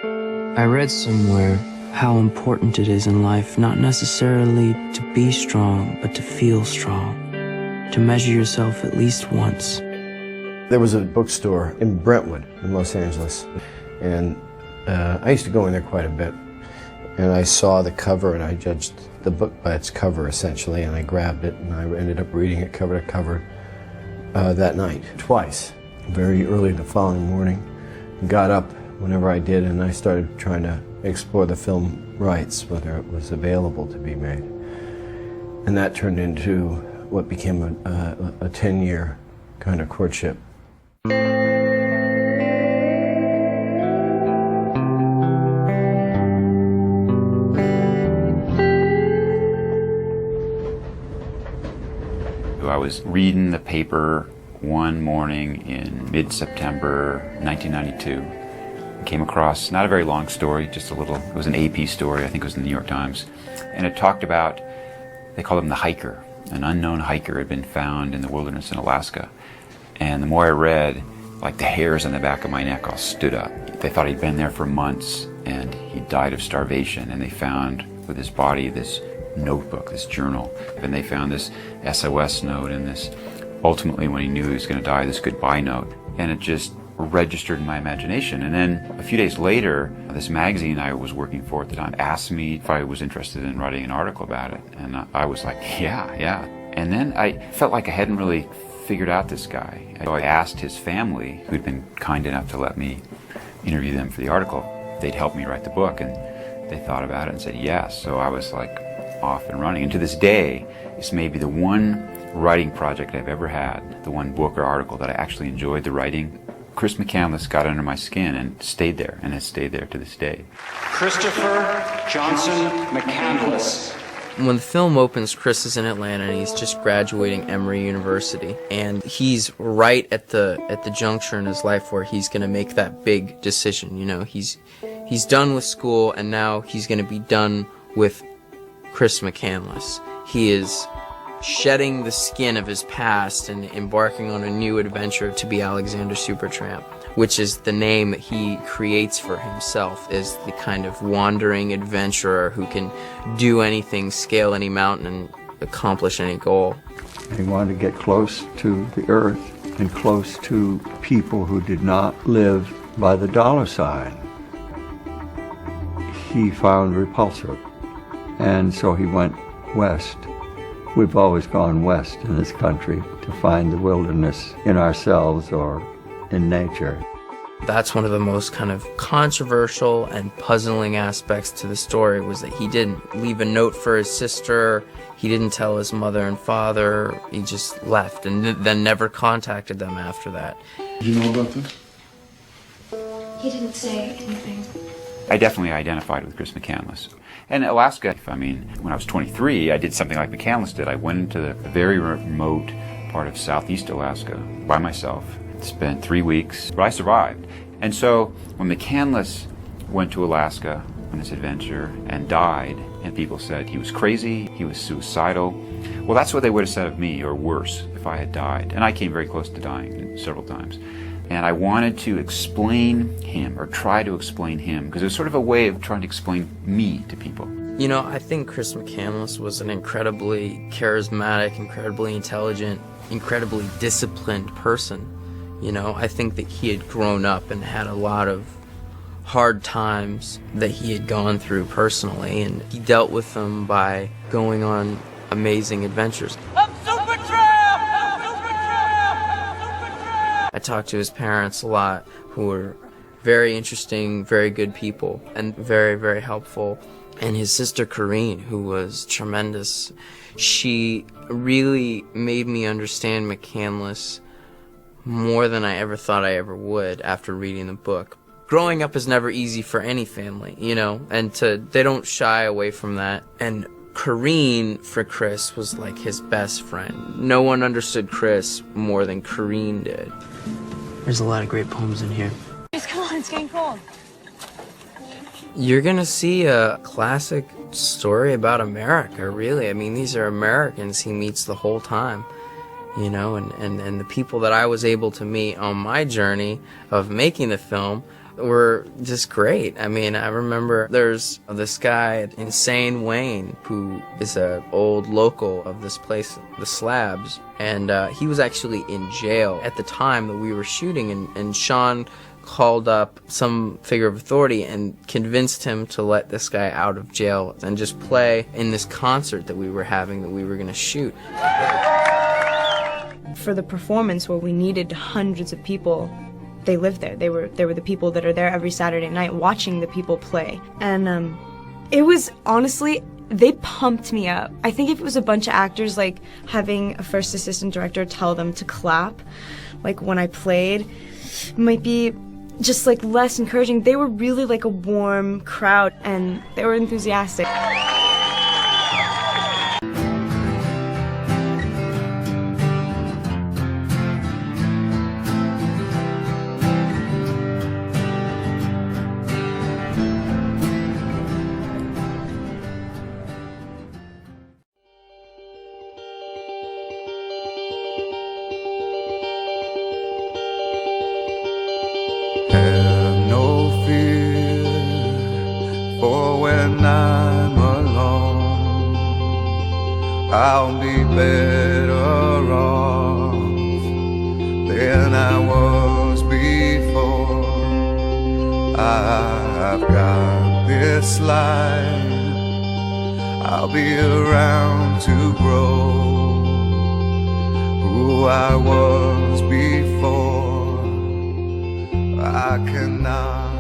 I read somewhere how important it is in life not necessarily to be strong, but to feel strong, to measure yourself at least once. There was a bookstore in Brentwood in Los Angeles, and I used to go in there quite a bit. And I saw the cover, and I judged the book by its cover, essentially, and I grabbed it, and I ended up reading it cover to cover that night, twice. Very early the following morning, got up whenever I did, and I started trying to explore the film rights, whether it was available to be made. And that turned into what became a 10-year kind of courtship. I was reading the paper one morning in mid-September 1992. I came across, not a very long story, just a little, it was an AP story, I think it was in the New York Times. And it talked about, they called him the hiker. An unknown hiker had been found in the wilderness in Alaska. And the more I read, like the hairs on the back of my neck all stood up. They thought he'd been there for months and he died of starvation. And they found with his body this notebook, this journal, and they found this SOS note and this, ultimately when he knew he was going to die, this goodbye note. And it just registered in my imagination. And then a few days later, this magazine I was working for at the time asked me if I was interested in writing an article about it. And I was like, yeah. And then I felt like I hadn't really figured out this guy. So I asked his family, who'd been kind enough to let me interview them for the article, they'd help me write the book. And they thought about it and said yes. So I was like, off and running. And to this day, it's maybe the one writing project I've ever had, the one book or article that I actually enjoyed the writing. Chris McCandless got under my skin and stayed there, and has stayed there to this day. Christopher Johnson McCandless. When the film opens, Chris is in Atlanta and he's just graduating Emory University, and he's right at the juncture in his life where he's going to make that big decision. You know, he's done with school, and now he's going to be done with Chris McCandless. He is shedding the skin of his past and embarking on a new adventure to be Alexander Supertramp, which is the name that he creates for himself, is the kind of wandering adventurer who can do anything, scale any mountain, and accomplish any goal. He wanted to get close to the earth and close to people who did not live by the dollar sign. He found repulsive. And so he went west. We've always gone west in this country to find the wilderness in ourselves or in nature. That's one of the most kind of controversial and puzzling aspects to the story, was that he didn't leave a note for his sister, he didn't tell his mother and father, he just left and then never contacted them after that. Did you know about this? He didn't say anything. I definitely identified with Chris McCandless. And Alaska, I mean, when I was 23, I did something like McCandless did. I went into the very remote part of southeast Alaska by myself, spent 3 weeks, but I survived. And so when McCandless went to Alaska on this adventure and died, and people said he was crazy, he was suicidal, well, that's what they would have said of me, or worse, if I had died. And I came very close to dying several times. And I wanted to explain him, or try to explain him, because it was sort of a way of trying to explain me to people. You know, I think Chris McCandless was an incredibly charismatic, incredibly intelligent, incredibly disciplined person. You know, I think that he had grown up and had a lot of hard times that he had gone through personally, and he dealt with them by going on amazing adventures. I talked to his parents a lot, who were very interesting, very good people, and very, very helpful. And his sister Corrine, who was tremendous. She really made me understand McCandless more than I ever thought I ever would after reading the book. Growing up is never easy for any family, you know, and they don't shy away from that. And Corrine, for Chris, was like his best friend. No one understood Chris more than Corrine did. There's a lot of great poems in here. Just come on, it's getting cold. You're gonna see a classic story about America, really. I mean, these are Americans he meets the whole time, you know, and the people that I was able to meet on my journey of making the film were just great. I mean, I remember there's this guy, Insane Wayne, who is an old local of this place, the Slabs, and he was actually in jail at the time that we were shooting, and Sean called up some figure of authority and convinced him to let this guy out of jail and just play in this concert that we were having, that we were going to shoot. For the performance where we needed hundreds of people, they lived there. They were the people that are there every Saturday night watching the people play. And it was, honestly, they pumped me up. I think if it was a bunch of actors, like having a first assistant director tell them to clap, like when I played, might be just like less encouraging. They were really like a warm crowd, and they were enthusiastic. Have no fear for when I'm alone. I'll be better off than I was before. I've got this life, I'll be around to grow who I was before. I cannot